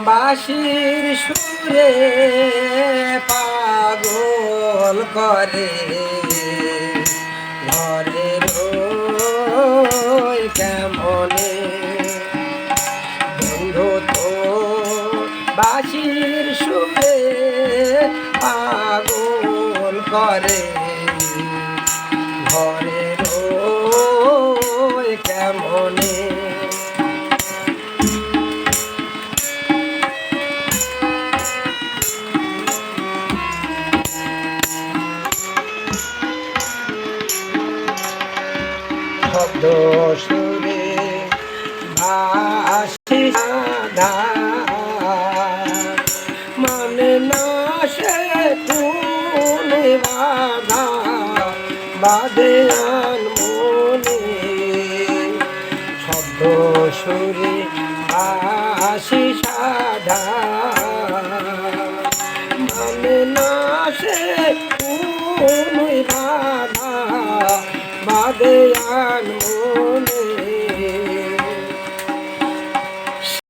বাঁশির সুরে পাগল করে ঘরের কেমনে বন্ধু তো বাঁশির সুরে পাগল করে ঘরের কেমনে শব্দ সুরে ভাসি সাধা মানে না সে তুমি বাধা বাদে আন মনে শব্দ সুরে ভাসি সাধা মানে না সে তুমি বাধা বাদে আন